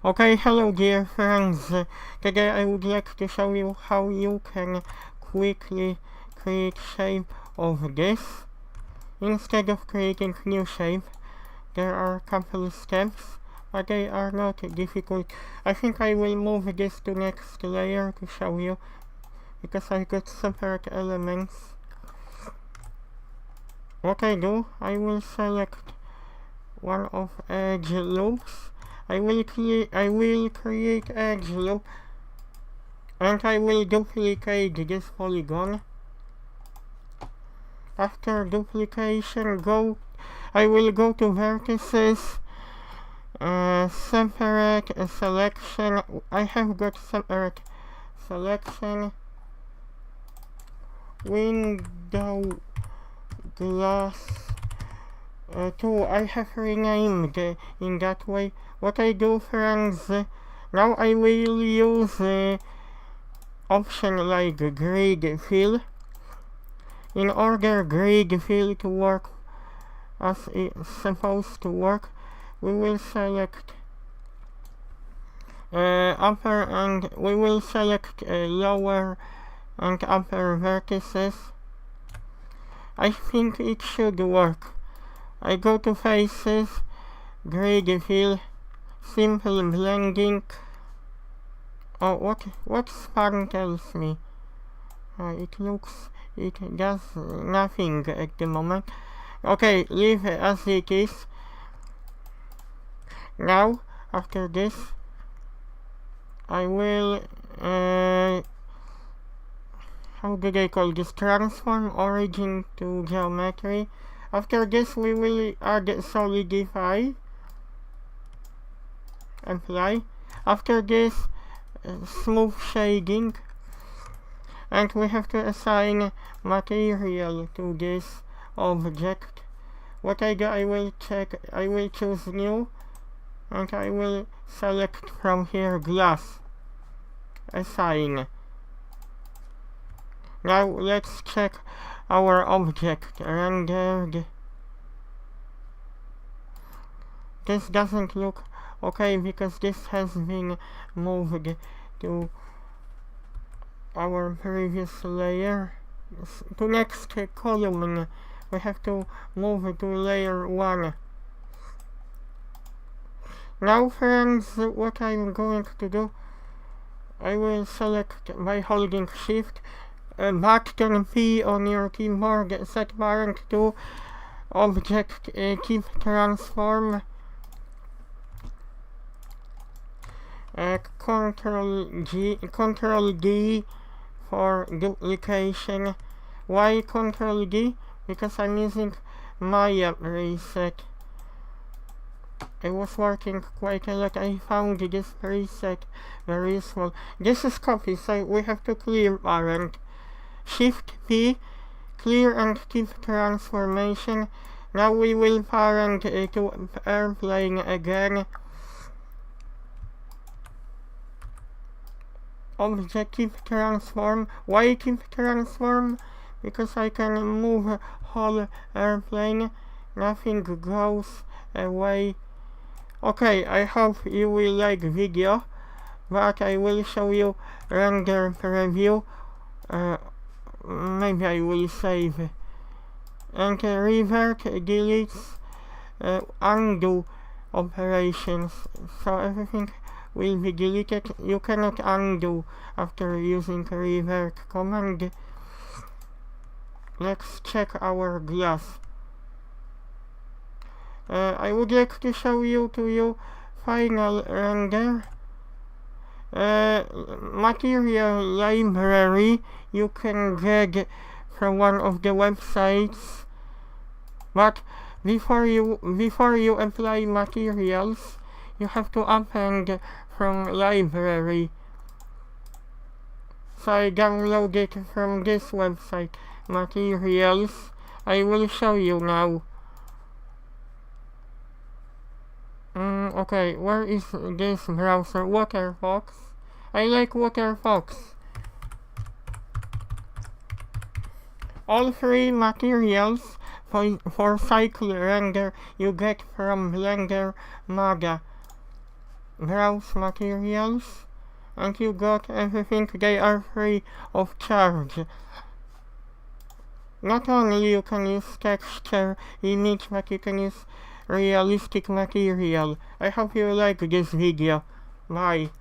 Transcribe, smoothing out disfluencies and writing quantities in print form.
Okay, hello dear friends. Today I would like to show you how you can quickly create shape of this. Instead of creating new shape, there are a couple of steps, but they are not difficult. I think I will move this to next layer to show you, because I got separate elements. What I do, I will select one of edge loops. I will create edge loop, and I will duplicate this polygon. After duplication, I will go to vertices, separate selection. I have got separate selection, window glass 2. I have renamed in that way. What I do, friends, now I will use option like grid fill. In order grid fill to work as it's supposed to work, we will select upper, and we will select lower and upper vertices. I think it should work. I go to faces, grid fill, simple blending. Oh, what span tells me? It does nothing at the moment. Okay, leave it as it is. Now, after this, I will, how do they call this? Transform origin to geometry. After this, we will add solidify, apply. After this, smooth shading, and we have to assign material to this object. What I do, I will choose new, and I will select from here glass, assign. Now let's check our object rendered. This doesn't look okay because this has been moved to our previous layer. To next column, we have to move it to layer 1. Now, friends, what I'm going to do, I will select by holding shift, button P on your keyboard, set parent to object, keep transform, Control D for duplication. Why Control D? Because I'm using Maya preset. I was working quite a lot. I found this preset very useful. This is copy, so we have to clear parent. Shift P, clear and keep transformation. Now we will parent to airplane again. Object keep transform. Why keep transform? Because I can move whole airplane. Nothing goes away. Okay, I hope you will like video, but I will show you render preview. Maybe I will save. And revert deletes undo operations. So everything will be deleted. You cannot undo after using revert command. Let's check our glass. I would like to show you final render. Material library you can get from one of the websites, but before you apply materials, you have to append from library. So I download it from this website, materials. I will show you now. Okay, where is this browser? Waterfox. I like Waterfox. All three materials for cycle render you get from Blender Maga. browse materials, and you got everything. They are free of charge. Not only you can use texture image, but you can use realistic material. I hope you like this video. Bye.